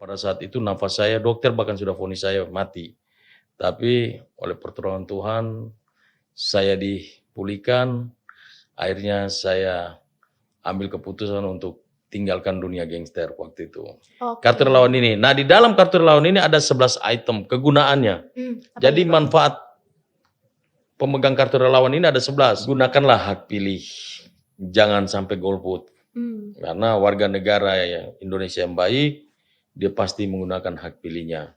Pada saat itu nafas saya, dokter bahkan sudah vonis saya mati. Tapi oleh pertolongan Tuhan, saya dipulihkan, akhirnya saya ambil keputusan untuk tinggalkan dunia gangster waktu itu. Kartu relawan ini. Nah, di dalam kartu relawan ini ada 11 item kegunaannya. Jadi manfaat pemegang kartu relawan ini ada 11. Gunakanlah hak pilih. Jangan sampai golput. Karena warga negara Indonesia yang baik, dia pasti menggunakan hak pilihnya.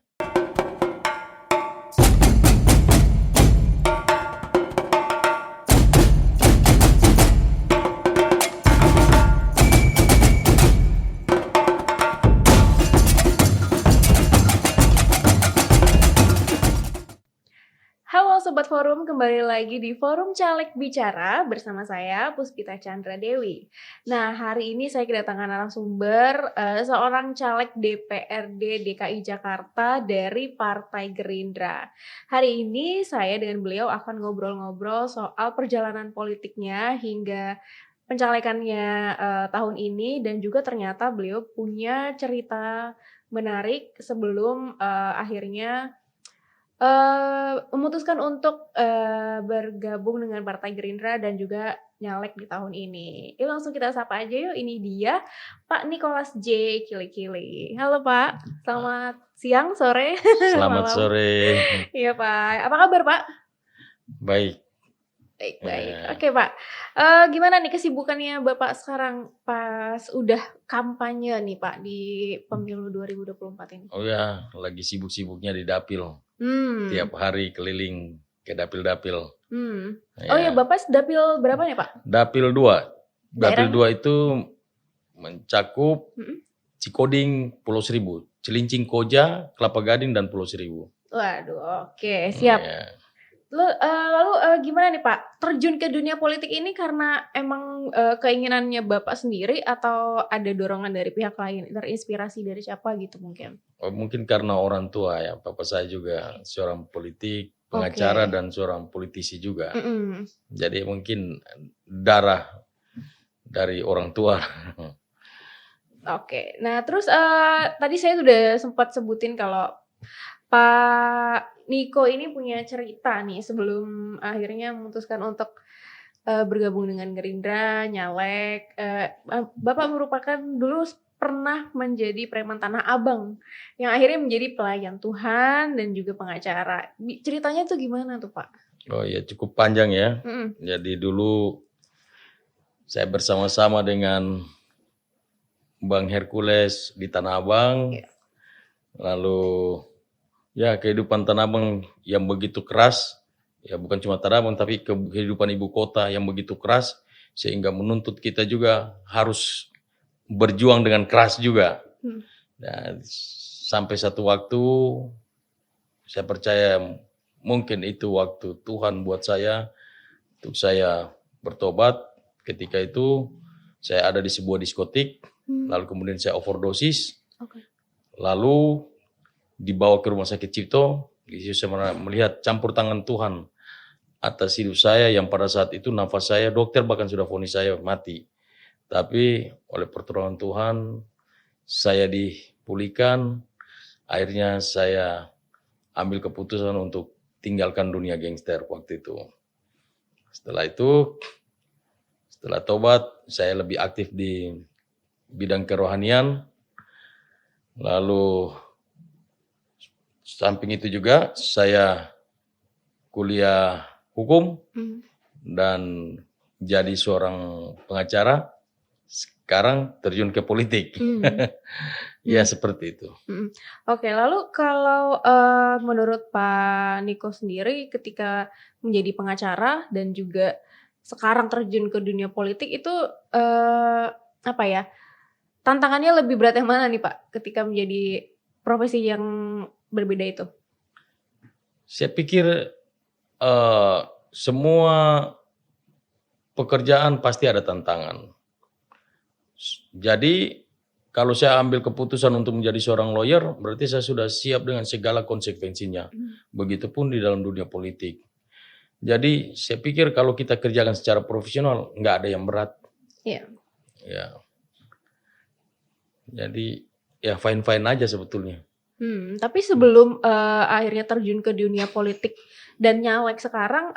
Halo Sobat Forum, kembali lagi di Forum Caleg Bicara bersama saya Puspita Chandra Dewi. Nah, hari ini saya kedatangan narasumber seorang caleg DPRD DKI Jakarta dari Partai Gerindra. Hari ini saya dengan beliau akan ngobrol-ngobrol soal perjalanan politiknya hingga pencalekannya tahun ini, dan juga ternyata beliau punya cerita menarik sebelum akhirnya memutuskan untuk bergabung dengan Partai Gerindra dan juga nyalek di tahun ini. Yuk langsung kita sapa aja yuk, ini dia Pak Nicholas J. Kili-Kili. Halo Pak, selamat siang, sore, Selamat malam. sore. Iya Pak, apa kabar Pak? Baik. Baik. Oke Pak, gimana nih kesibukannya Bapak sekarang pas udah kampanye nih Pak di pemilu 2024 ini? Oh ya, lagi sibuk-sibuknya di dapil. Tiap hari keliling ke dapil-dapil. Oh ya, Bapak dapil berapa nih Pak? Dapil 2. Dapil Daerahnya? 2 itu mencakup Cikoding, Pulau Seribu, Cilincing, Koja, Kelapa Gading, dan Pulau Seribu. Waduh, oke, siap. Lalu gimana nih Pak, terjun ke dunia politik ini karena emang keinginannya Bapak sendiri atau ada dorongan dari pihak lain, terinspirasi dari siapa gitu mungkin? Oh, mungkin karena orang tua ya, papa saya juga seorang politik, pengacara dan seorang politisi juga. Jadi mungkin darah dari orang tua. Oke, nah terus tadi saya sudah sempat sebutin kalau Pak Niko ini punya cerita nih sebelum akhirnya memutuskan untuk bergabung dengan Gerindra, nyalek. Bapak merupakan dulu pernah menjadi preman Tanah Abang yang akhirnya menjadi pelayan Tuhan dan juga pengacara. Ceritanya tuh gimana tuh Pak? Oh ya, cukup panjang ya. Jadi dulu saya bersama-sama dengan Bang Hercules di Tanah Abang. Lalu ya kehidupan Tanah Abang yang begitu keras, ya bukan cuma Tanah Abang tapi kehidupan ibu kota yang begitu keras sehingga menuntut kita juga harus berjuang dengan keras juga. Dan sampai satu waktu saya percaya mungkin itu waktu Tuhan buat saya untuk saya bertobat. Ketika itu saya ada di sebuah diskotik, lalu kemudian saya overdosis, lalu dibawa ke rumah sakit Cipto. Di situ saya melihat campur tangan Tuhan atas hidup saya yang pada saat itu nafas saya, dokter bahkan sudah vonis saya mati. Tapi oleh pertolongan Tuhan, saya dipulihkan, akhirnya saya ambil keputusan untuk tinggalkan dunia gangster waktu itu. Setelah itu, setelah tobat, saya lebih aktif di bidang kerohanian. Lalu samping itu juga saya kuliah hukum dan jadi seorang pengacara. Sekarang terjun ke politik. Ya seperti itu. Oke, lalu kalau menurut Pak Niko sendiri ketika menjadi pengacara dan juga sekarang terjun ke dunia politik itu apa ya, tantangannya lebih berat yang mana nih Pak ketika menjadi profesi yang berbeda itu? Saya pikir semua pekerjaan pasti ada tantangan. Jadi kalau saya ambil keputusan untuk menjadi seorang lawyer, berarti saya sudah siap dengan segala konsekuensinya. Begitupun di dalam dunia politik. Jadi saya pikir kalau kita kerjakan secara profesional, nggak ada yang berat. Iya. Ya. Jadi ya fine-fine aja sebetulnya. Tapi sebelum akhirnya terjun ke dunia politik dan nyalek sekarang,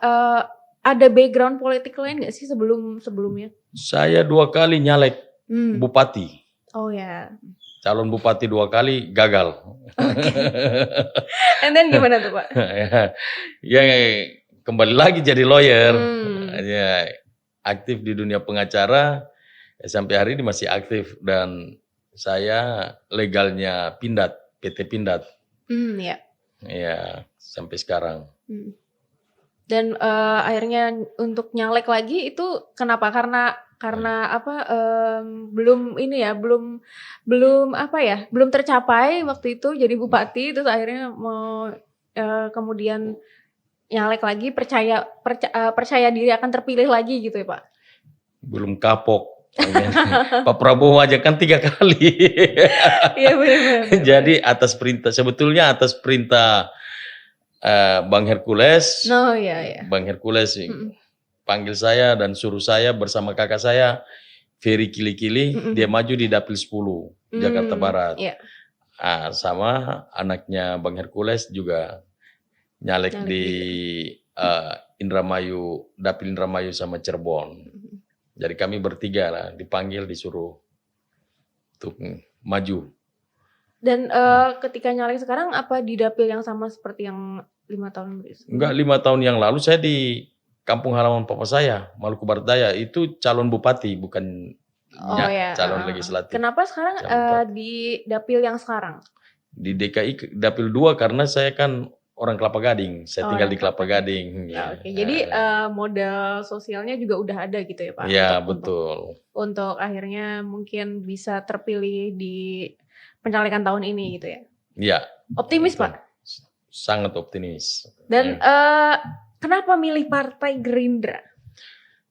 ada background politik lain nggak sih sebelumnya? Saya 2 kali nyalek bupati. Oh ya. Calon bupati 2 kali gagal. And then gimana tuh Pak? Ya kembali lagi jadi lawyer. Ya, aktif di dunia pengacara, sampai hari ini masih aktif dan saya legalnya Pindad, PT Pindad. Ya. Ya, sampai sekarang. Dan akhirnya untuk nyalek lagi itu kenapa? Karena apa? Belum tercapai waktu itu jadi bupati, terus akhirnya mau kemudian nyalek lagi, percaya diri akan terpilih lagi gitu ya Pak? Belum kapok. Pak Prabowo aja kan 3 kali. Iya benar. Jadi sebetulnya atas perintah Bang Hercules. Oh iya. Bang Hercules panggil saya dan suruh saya bersama kakak saya Ferry Kili-Kili, dia maju di Dapil 10 Jakarta Barat. Iya. Sama anaknya Bang Hercules juga nyalek di Indramayu, Dapil Indramayu sama Cirebon. Jadi kami bertiga lah dipanggil, disuruh untuk maju. Dan ketika nyalek sekarang apa di dapil yang sama seperti yang 5 tahun sebelumnya? Enggak, 5 tahun yang lalu saya di kampung halaman papa saya, Maluku Barat Daya, itu calon bupati bukan calon legislatif. Kenapa sekarang di dapil yang sekarang? Di DKI dapil 2 karena saya kan orang Kelapa Gading, saya tinggal di Kelapa Gading. Oke. Jadi modal sosialnya juga udah ada gitu ya Pak? Iya betul. Untuk akhirnya mungkin bisa terpilih di pencalekan tahun ini gitu ya? Iya. Optimis betul. Pak? Sangat optimis. Dan kenapa milih Partai Gerindra?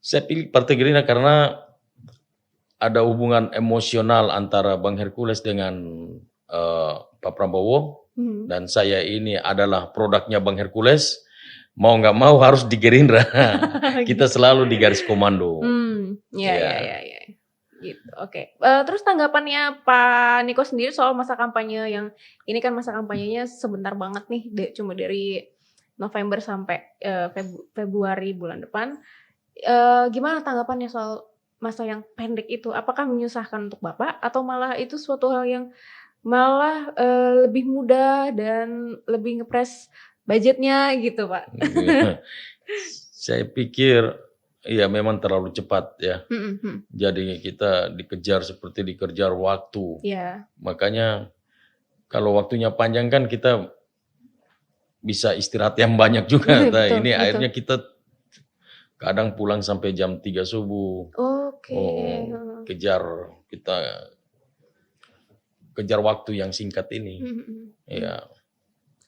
Saya pilih Partai Gerindra karena ada hubungan emosional antara Bang Hercules dengan Pak Prabowo. Dan saya ini adalah produknya Bang Hercules, mau nggak mau harus di Gerindra. Kita selalu di garis komando. Iya. Gitu. Oke. Terus tanggapannya Pak Niko sendiri soal masa kampanye yang ini kan masa kampanyenya sebentar banget nih, cuma dari November sampai Februari bulan depan. Gimana tanggapannya soal masa yang pendek itu? Apakah menyusahkan untuk Bapak atau malah itu suatu hal yang malah lebih mudah dan lebih ngepres budgetnya gitu Pak? Saya pikir ya memang terlalu cepat ya. Jadi kita dikejar seperti dikejar waktu. Makanya kalau waktunya panjang kan kita bisa istirahat yang banyak juga. Betul, ini akhirnya kita kadang pulang sampai jam 3 subuh. Kejar waktu yang singkat ini. Ya.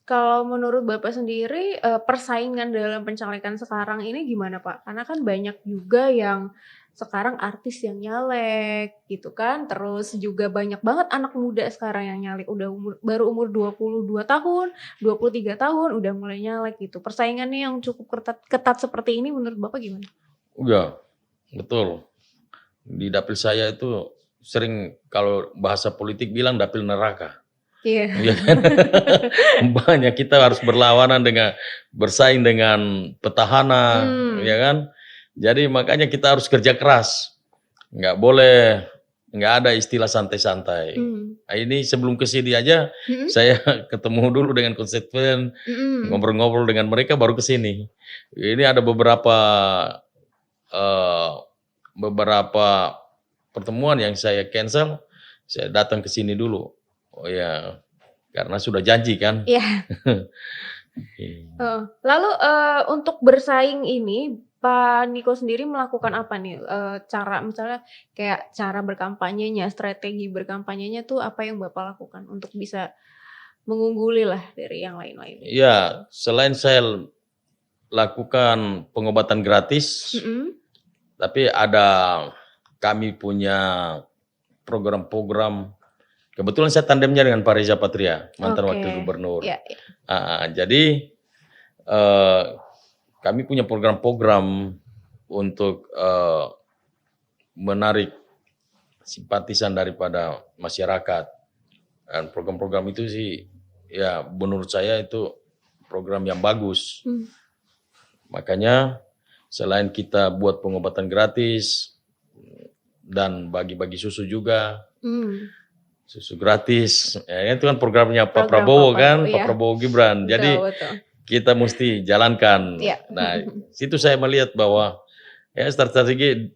Kalau menurut Bapak sendiri persaingan dalam pencalekan sekarang ini gimana Pak? Karena kan banyak juga yang sekarang artis yang nyalek gitu kan. Terus juga banyak banget anak muda sekarang yang nyalek baru umur 22 tahun, 23 tahun udah mulai nyalek gitu. Persaingannya yang cukup ketat seperti ini menurut Bapak gimana? Iya, betul. Di dapil saya itu sering kalau bahasa politik bilang dapil neraka. Iya. Banyak kita harus bersaing dengan petahana, ya kan? Jadi makanya kita harus kerja keras. Nggak ada istilah santai-santai. Nah, ini sebelum kesini aja saya ketemu dulu dengan konstituen, ngobrol-ngobrol dengan mereka baru kesini. Ini ada beberapa pertemuan yang saya cancel, saya datang ke sini dulu. Oh ya, karena sudah janji kan. Iya. Lalu untuk bersaing ini, Pak Niko sendiri melakukan apa nih? Misalnya kayak cara berkampanyenya, strategi berkampanyenya tuh apa yang Bapak lakukan untuk bisa mengungguli lah dari yang lain-lain? Iya, selain saya lakukan pengobatan gratis, tapi kami punya program-program. Kebetulan saya tandemnya dengan Pak Reza Patria, mantan wakil gubernur. Jadi kami punya program-program untuk menarik simpatisan daripada masyarakat. Dan program-program itu sih ya menurut saya itu program yang bagus. Makanya selain kita buat pengobatan gratis dan bagi-bagi susu juga, susu gratis, ya itu kan programnya Pak Program Prabowo Pak kan, Prabowo, Pak iya. Prabowo Gibran. Jadi Betul. kita mesti jalankan. Iya. Nah, situ saya melihat bahwa ya strategi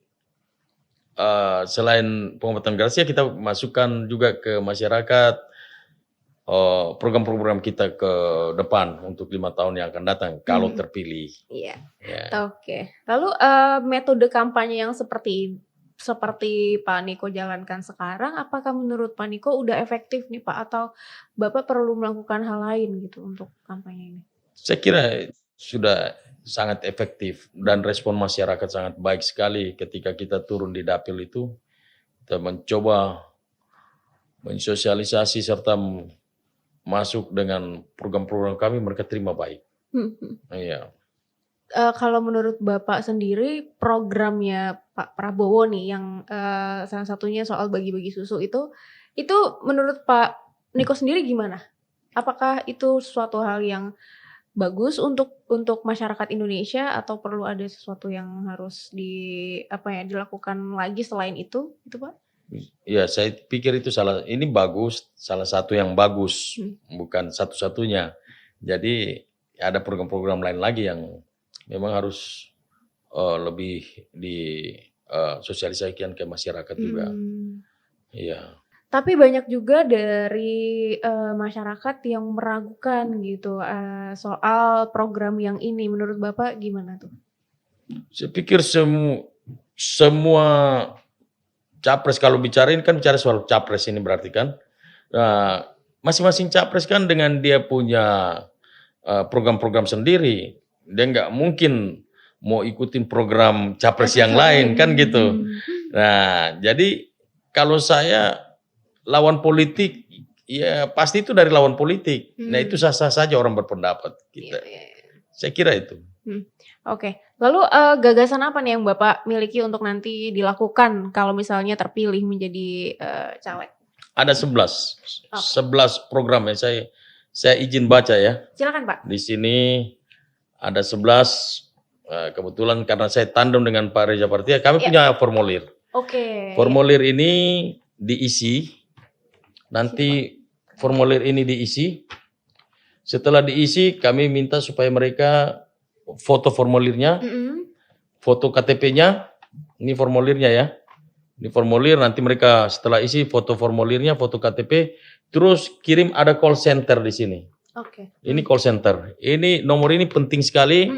selain pengobatan gratis ya kita masukkan juga ke masyarakat program-program kita ke depan untuk 5 tahun yang akan datang kalau terpilih. Iya. Ya. Oke. Lalu metode kampanye yang seperti Pak Niko jalankan sekarang, apakah menurut Pak Niko udah efektif nih Pak, atau Bapak perlu melakukan hal lain gitu untuk kampanye ini? Saya kira sudah sangat efektif dan respon masyarakat sangat baik sekali ketika kita turun di dapil itu. Kita mencoba mensosialisasi serta masuk dengan program-program kami, mereka terima baik. Iya. Kalau menurut Bapak sendiri programnya Pak Prabowo nih yang salah satunya soal bagi-bagi susu itu menurut Pak Niko sendiri gimana? Apakah itu suatu hal yang bagus untuk masyarakat Indonesia atau perlu ada sesuatu yang harus dilakukan lagi selain itu Pak? Ya, saya pikir itu ini bagus, salah satu yang bagus, bukan satu-satunya. Jadi ada program-program lain lagi yang memang harus lebih disosialisasikan ke masyarakat juga. Iya. Tapi banyak juga dari masyarakat yang meragukan gitu soal program yang ini. Menurut Bapak gimana tuh? Saya pikir semua capres, kalau bicarain kan bicara soal capres ini berarti kan. Nah, masing-masing capres kan dengan dia punya program-program sendiri. Dia nggak mungkin mau ikutin program capres yang lain kan gitu. Nah, jadi kalau saya lawan politik, ya pasti itu dari lawan politik. Nah, itu sah-sah saja orang berpendapat kita. Saya kira itu. Oke. Lalu gagasan apa nih yang Bapak miliki untuk nanti dilakukan kalau misalnya terpilih menjadi caleg? Ada 11 program ya, saya izin baca ya. Silakan Pak. Di sini ada 11, kebetulan karena saya tandem dengan Pak Reza Partia, kami punya formulir. Oke. Formulir ini diisi, nanti formulir ini diisi, setelah diisi kami minta supaya mereka foto formulirnya, foto KTP-nya, ini formulirnya ya. Ini formulir, nanti mereka setelah isi foto formulirnya, foto KTP, terus kirim, ada call center di sini. Oke. Ini call center. Ini nomor ini penting sekali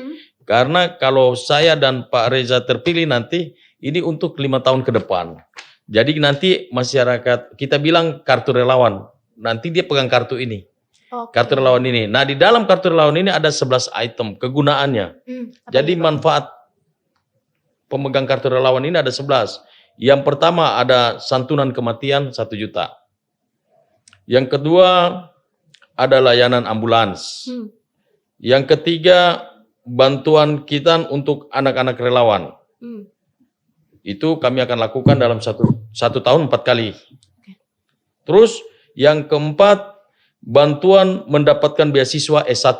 karena kalau saya dan Pak Reza terpilih nanti ini untuk 5 tahun ke depan. Jadi nanti masyarakat kita bilang kartu relawan, nanti dia pegang kartu ini. Kartu relawan ini. Nah, di dalam kartu relawan ini ada 11 item kegunaannya. Jadi manfaat pemegang kartu relawan ini ada 11. Yang pertama ada santunan kematian 1 juta. Yang kedua ada layanan ambulans. Yang ketiga bantuan kita untuk anak-anak relawan. Itu kami akan lakukan dalam satu tahun 4 kali. Terus yang keempat bantuan mendapatkan beasiswa S1.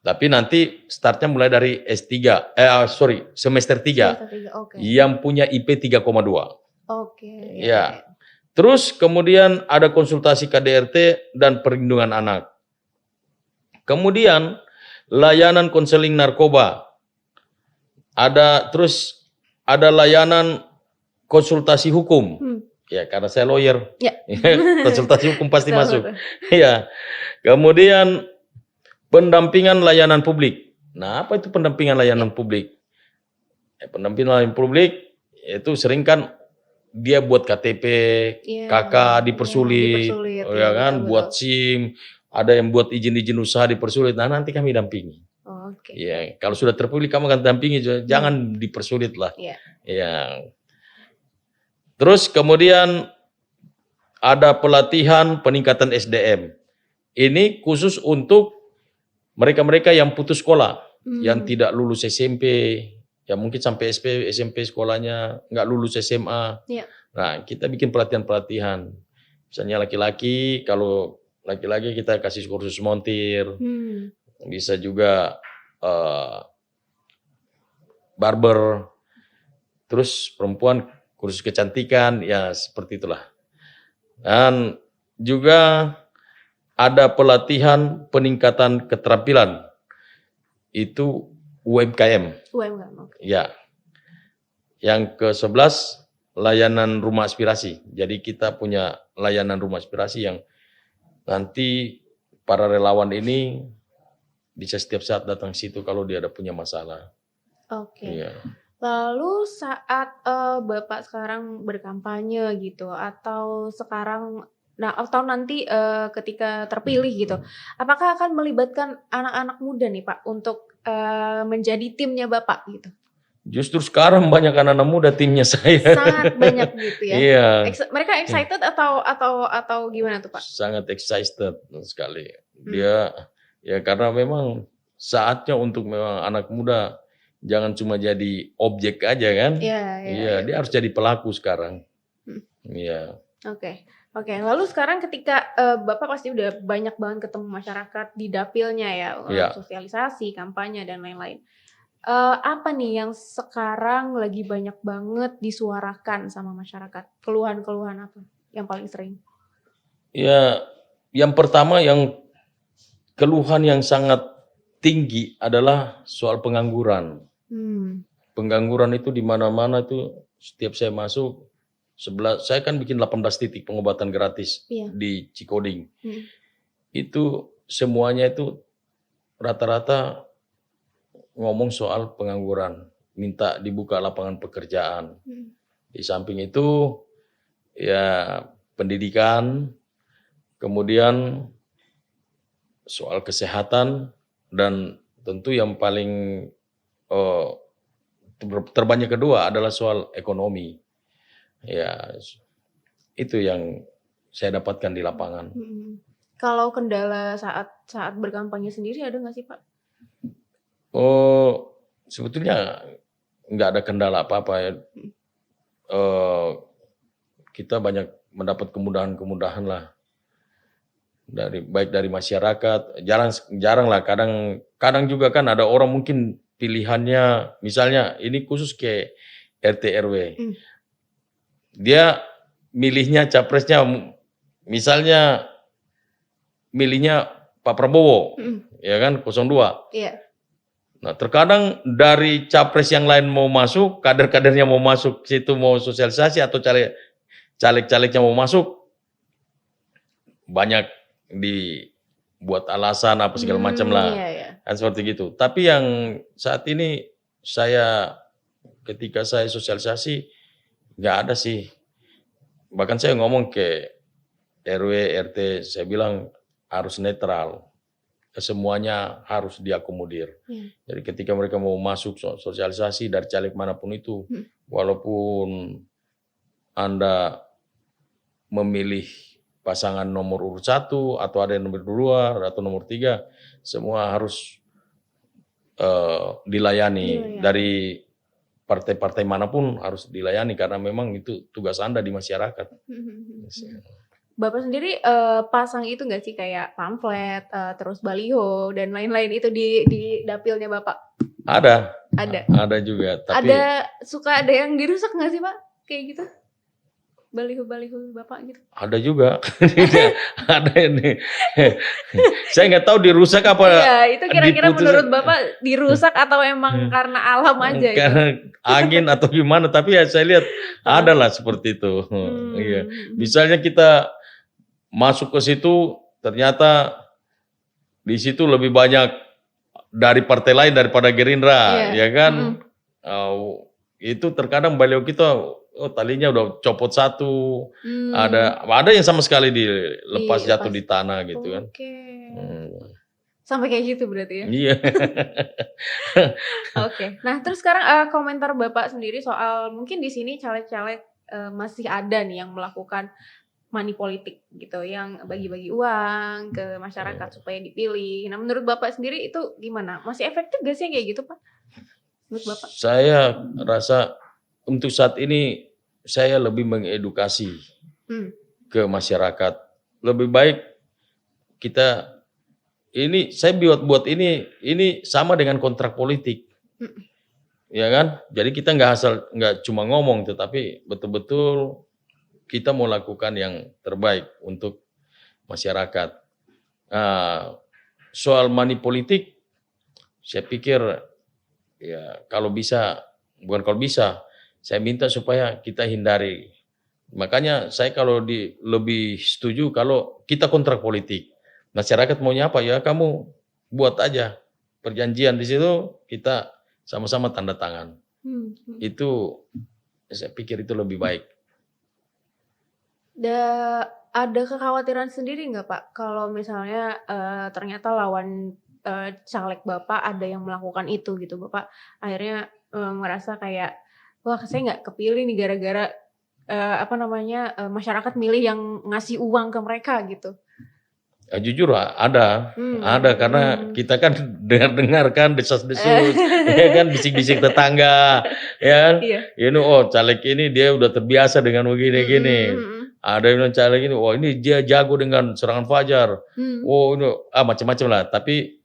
Tapi nanti startnya mulai dari semester 3. Yang punya IP 3,2. Oke. Ya. Terus kemudian ada konsultasi KDRT dan perlindungan anak. Kemudian layanan konseling narkoba. Terus ada layanan konsultasi hukum. Ya, karena saya lawyer. Ya. Konsultasi hukum pasti masuk. Ya. Kemudian pendampingan layanan publik. Nah, apa itu pendampingan layanan publik? Pendampingan layanan publik itu sering kan dia buat KTP, KK dipersulit, ya kan, buat SIM, ada yang buat izin-izin usaha dipersulit. Nah, nanti kami dampingi. Ya, kalau sudah terpilih kamu akan dampingi, jangan dipersulit lah. Ya. Terus kemudian ada pelatihan peningkatan SDM. Ini khusus untuk mereka-mereka yang putus sekolah, yang tidak lulus SMP, ya mungkin sampai SMP sekolahnya, nggak lulus SMA. Nah, kita bikin pelatihan-pelatihan. Misalnya laki-laki, kalau laki-laki kita kasih kursus montir, bisa juga barber, terus perempuan kursus kecantikan, ya seperti itulah. Dan juga ada pelatihan peningkatan keterampilan, itu UMKM. UMKM, oke. Ya. Yang ke-11 layanan rumah aspirasi. Jadi kita punya layanan rumah aspirasi yang nanti para relawan ini bisa setiap saat datang situ kalau dia ada punya masalah. Oke. Iya. Lalu saat Bapak sekarang berkampanye gitu atau sekarang atau nanti ketika terpilih gitu, apakah akan melibatkan anak-anak muda nih Pak untuk menjadi timnya Bapak gitu? Justru sekarang banyak anak-anak muda timnya saya. Sangat banyak gitu ya. Iya. Mereka excited atau gimana tuh Pak? Sangat excited sekali. Dia ya karena memang saatnya untuk memang anak muda jangan cuma jadi objek aja kan. Iya, dia harus jadi pelaku sekarang. Iya. Oke. Lalu sekarang ketika Bapak pasti udah banyak banget ketemu masyarakat di dapilnya ya, sosialisasi, kampanye dan lain-lain. Apa nih yang sekarang lagi banyak banget disuarakan sama masyarakat? Keluhan-keluhan apa yang paling sering? Ya, yang pertama yang keluhan yang sangat tinggi adalah soal pengangguran. Pengangguran itu di mana-mana itu setiap saya masuk, saya kan bikin 18 titik pengobatan gratis di Cikoding. Itu semuanya itu rata-rata ngomong soal pengangguran, minta dibuka lapangan pekerjaan. Di samping itu ya pendidikan, kemudian soal kesehatan, dan tentu yang paling terbanyak kedua adalah soal ekonomi. Ya, itu yang saya dapatkan di lapangan. Kalau kendala saat berkampanye sendiri ada nggak sih Pak? Sebetulnya nggak ada kendala apa-apa ya. Kita banyak mendapat kemudahan-kemudahan lah. Baik dari masyarakat, jarang lah, kadang juga kan ada orang mungkin pilihannya, misalnya ini khusus ke RT RW. Dia milihnya capresnya, misalnya milihnya Pak Prabowo, ya kan 02. Iya. Nah, terkadang dari capres yang lain mau masuk, kader-kadernya mau masuk situ mau sosialisasi atau caleg-calegnya mau masuk, banyak dibuat alasan apa segala macam lah. Kan seperti gitu. Tapi yang saat ini ketika saya sosialisasi nggak ada sih. Bahkan saya ngomong ke RW, RT, saya bilang harus netral. Semuanya harus diakomodir. Jadi ketika mereka mau masuk sosialisasi dari caleg manapun itu, walaupun Anda memilih pasangan nomor urut 1 atau ada yang nomor 2 atau nomor 3, semua harus dilayani. Dari partai-partai manapun harus dilayani karena memang itu tugas Anda di masyarakat. Bapak sendiri pasang itu nggak sih kayak pamflet, terus baliho dan lain-lain itu di dapilnya Bapak? Ada juga. Tapi suka ada yang dirusak nggak sih Pak? Kayak gitu? Baliho-baliho Bapak gitu? Ada juga. Ada ini. Saya nggak tahu dirusak apa. Iya, itu kira-kira menurut Bapak dirusak atau emang karena alam aja? Karena angin atau gimana, tapi ya saya lihat ada lah seperti itu. Iya. Misalnya kita masuk ke situ, ternyata di situ lebih banyak dari partai lain daripada Gerindra, ya kan? Itu terkadang baliho kita talinya udah copot satu, ada yang sama sekali dilepas jatuh di tanah gitu kan. Sampai kayak gitu berarti ya? Iya. Oke. Nah terus sekarang komentar Bapak sendiri soal mungkin di sini caleg-caleg masih ada nih yang melakukan money politik gitu, yang bagi-bagi uang ke masyarakat supaya dipilih. Nah menurut Bapak sendiri itu gimana? Masih efektif gak sih kayak gitu Pak? Menurut Bapak? Saya rasa untuk saat ini saya lebih mengedukasi. ke masyarakat. Lebih baik kita ini saya buat ini sama dengan kontrak politik, Mhm. ya kan? Jadi kita nggak cuma ngomong, tetapi betul-betul kita mau lakukan yang terbaik untuk masyarakat. Soal money politik, saya pikir ya bukan kalau bisa, saya minta supaya kita hindari. Makanya saya kalau lebih setuju kalau kita kontrak politik. Masyarakat maunya apa ya kamu buat aja perjanjian di situ kita sama-sama tanda tangan. Mhm. Itu saya pikir itu lebih baik. Ada kekhawatiran sendiri nggak Pak, kalau misalnya, ternyata lawan, caleg Bapak ada yang melakukan itu gitu, Bapak akhirnya, ngerasa kayak, "Wah saya nggak kepilih nih gara-gara, masyarakat milih yang ngasih uang ke mereka," gitu? Jujur ada karena Mhm. kita kan dengar-dengar kan desas-desus, ya kan bisik-bisik tetangga, ya kan. Iya. Ini caleg ini dia udah terbiasa dengan begini-gini. Mhm mhm. Ada yang bilang caleg ini, wah ini dia jago dengan serangan fajar. Mhm. Oh ini macam-macam lah. Tapi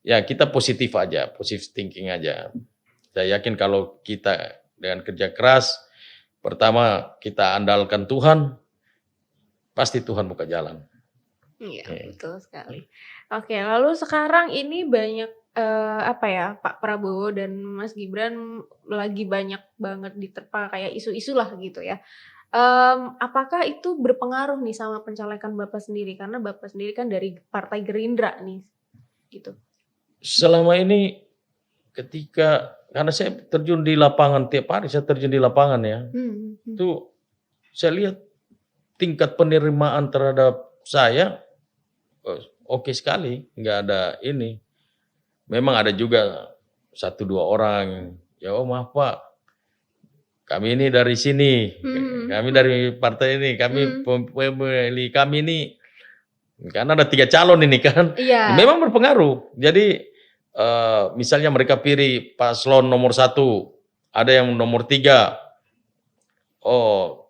ya kita positif aja, positive thinking aja. Saya yakin kalau kita dengan kerja keras, pertama kita andalkan Tuhan, pasti Tuhan buka jalan. Iya, Oke. betul sekali. Oke, lalu sekarang ini banyak, Pak Prabowo dan Mas Gibran lagi banyak banget diterpa kayak isu-isu lah gitu ya. Apakah itu berpengaruh nih sama pencalekan Bapak sendiri? Karena Bapak sendiri kan dari Partai Gerindra nih, gitu. Selama ini karena saya terjun di lapangan tiap hari, saya terjun di lapangan ya. Mhm mhm. Itu saya lihat tingkat penerimaan terhadap saya oke sekali, nggak ada ini. Memang ada juga 1, 2 orang, "Ya maaf Pak, kami ini dari sini, Mhm kami mhm. dari partai ini, kami Mhm. pemilih kami ini." Karena ada 3 calon ini kan, Iya. memang berpengaruh. Jadi, misalnya mereka pilih paslon nomor 1, ada yang nomor 3, oh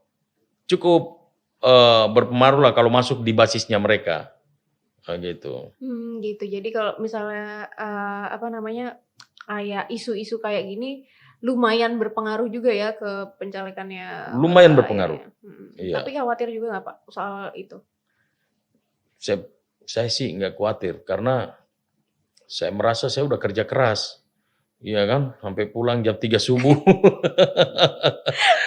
cukup, berpengaruh lah kalau masuk di basisnya mereka, gitu. Gitu. Jadi kalau misalnya, kayak isu-isu kayak gini, lumayan berpengaruh juga ya ke pencalekannya Lumayan Bapak berpengaruh, akhirnya? Mhm. Tapi iya. khawatir juga nggak Pak soal itu? Saya saya sih nggak khawatir, karena saya merasa saya udah kerja keras, iya kan, sampai pulang jam 3 subuh.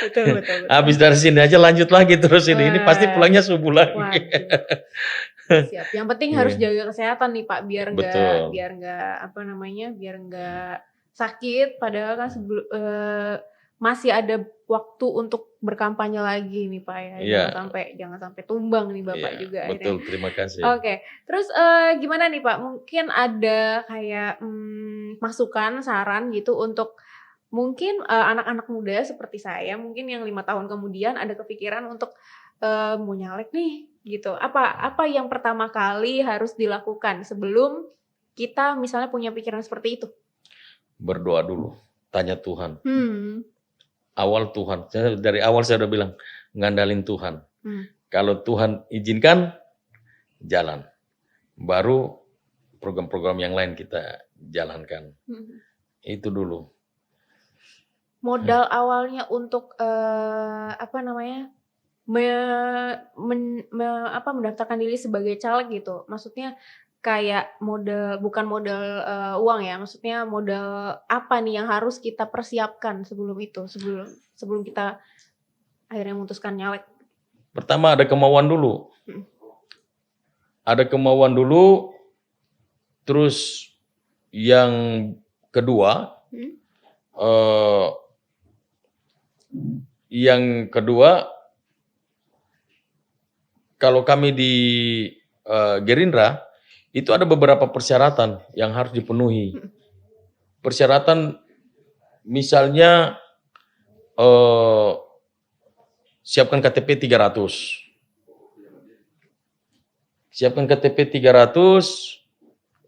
Betul betul betul. Habis dari sini aja lanjut lagi terus ini pasti Wah, pulangnya subuh lagi. waduh, siap. Yang penting harus Iya, jaga kesehatan nih Pak, betul, biar nggak sakit, padahal kan masih ada waktu untuk berkampanye lagi nih Pak ya, iya jangan sampai tumbang nih Bapak iya, juga betul, akhirnya. terima kasih. Oke, terus, gimana nih Pak, mungkin ada kayak, masukan, saran gitu untuk mungkin, anak-anak muda seperti saya mungkin yang 5 tahun kemudian ada kepikiran untuk, mau nyalek nih gitu. Apa apa yang pertama kali harus dilakukan sebelum kita misalnya punya pikiran seperti itu? Berdoa dulu, tanya Tuhan, Hmm. dari awal saya udah bilang, ngandalin Tuhan. Mmm. Kalau Tuhan izinkan, jalan, baru program-program yang lain kita jalankan, Mhm. itu dulu. Modal awalnya untuk, me men me apa, mendaftarkan diri sebagai caleg gitu, maksudnya kayak bukan modal, uang ya, maksudnya modal apa nih yang harus kita persiapkan sebelum itu, sebelum sebelum kita akhirnya memutuskan nyalek? Pertama Mhm. ada kemauan dulu, terus yang kedua, Mhm. eee, yang kedua kalau kami di, Gerindra, itu ada beberapa persyaratan yang harus dipenuhi. Mhm. Persyaratan misalnya, eee, siapkan KTP 300. Siapkan KTP 300,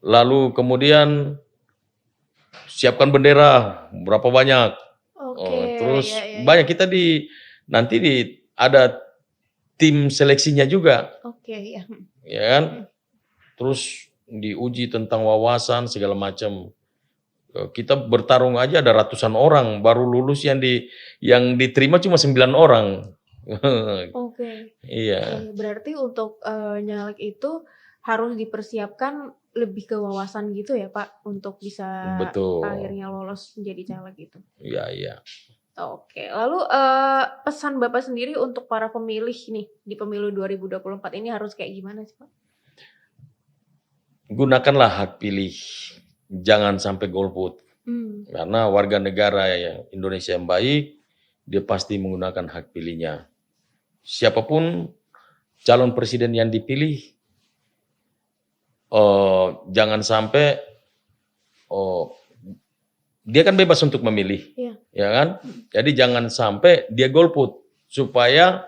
lalu kemudian siapkan bendera berapa banyak, Oke, ya terus ya ya. banyak ada tim seleksinya juga, Oke, ya. ya kan? Terus diuji tentang wawasan segala macam. Kita bertarung aja ada ratusan orang, baru lulus yang diterima cuma 9 orang. Oke. Iya, Berarti untuk, nyalek itu harus dipersiapkan lebih ke wawasan gitu ya, Pak, untuk bisa betul. akhirnya lolos menjadi caleg itu? Iya, iya. Oke, lalu, pesan Bapak sendiri untuk para pemilih nih, di pemilu 2024 ini harus kayak gimana sih, Pak? Gunakanlah hak pilih, jangan sampai golput. Karena warga negara Indonesia yang baik, dia pasti menggunakan hak pilihnya. Siapapun calon presiden yang dipilih, jangan sampai dia kan bebas untuk memilih, ya kan? Jadi jangan sampai dia golput supaya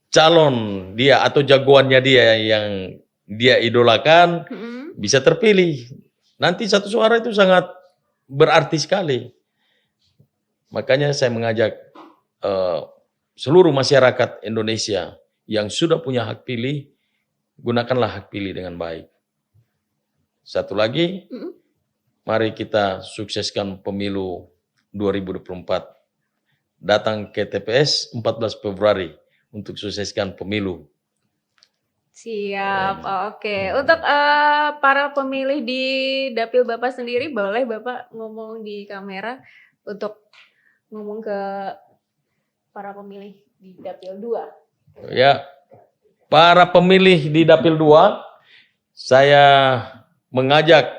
calon dia atau jagoannya dia yang dia idolakan bisa terpilih. Nanti satu suara itu sangat berarti sekali. Makanya saya mengajak seluruh masyarakat Indonesia yang sudah punya hak pilih, gunakanlah hak pilih dengan baik. Satu lagi, mari kita sukseskan pemilu 2024. Datang ke TPS 14 Februari untuk sukseskan pemilu. Siap, oke. Untuk, para pemilih di dapil Bapak sendiri, boleh Bapak ngomong di kamera untuk ngomong ke para pemilih di dapil 2. Ya, para pemilih di dapil 2, saya mengajak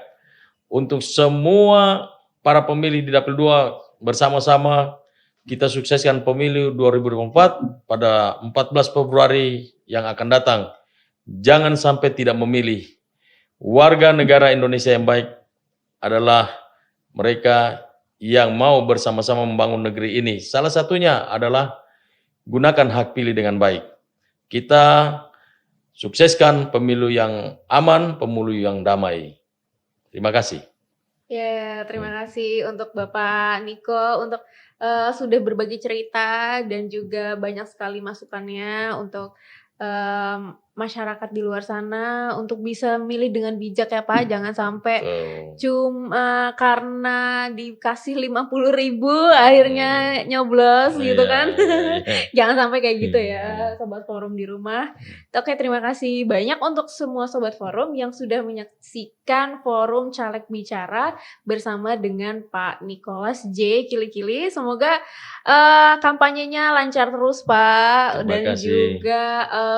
untuk semua para pemilih di dapil 2 bersama-sama kita sukseskan pemilu 2024 pada 14 Februari yang akan datang. Jangan sampai tidak memilih. Warga negara Indonesia yang baik adalah mereka yang mau bersama-sama membangun negeri ini. Salah satunya adalah gunakan hak pilih dengan baik. Kita sukseskan pemilu yang aman, pemilu yang damai. Terima kasih. Ya, terima kasih untuk Bapak Niko untuk sudah berbagi cerita dan juga banyak sekali masukannya untuk masyarakat di luar sana untuk bisa milih dengan bijak ya Pak. Jangan sampai cuma karena dikasih 50.000 akhirnya nyoblos gitu kan. Jangan sampai kayak gitu ya Sobat Forum di rumah. Oke, terima kasih banyak untuk semua Sobat Forum yang sudah menyaksikan Forum Caleg Bicara bersama dengan Pak Nicholas J. Kili-Kili. Semoga kampanyenya lancar terus Pak. Terima dan kasih. juga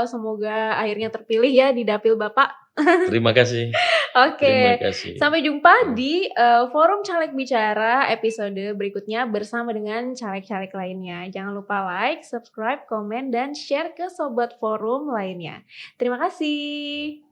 semoga akhirnya terpilih ya di dapil Bapak. Terima kasih. Oke, Terima kasih. sampai jumpa di Forum Caleg Bicara episode berikutnya bersama dengan caleg-caleg lainnya. Jangan lupa like, subscribe, komen, dan share ke Sobat Forum lainnya. Terima kasih.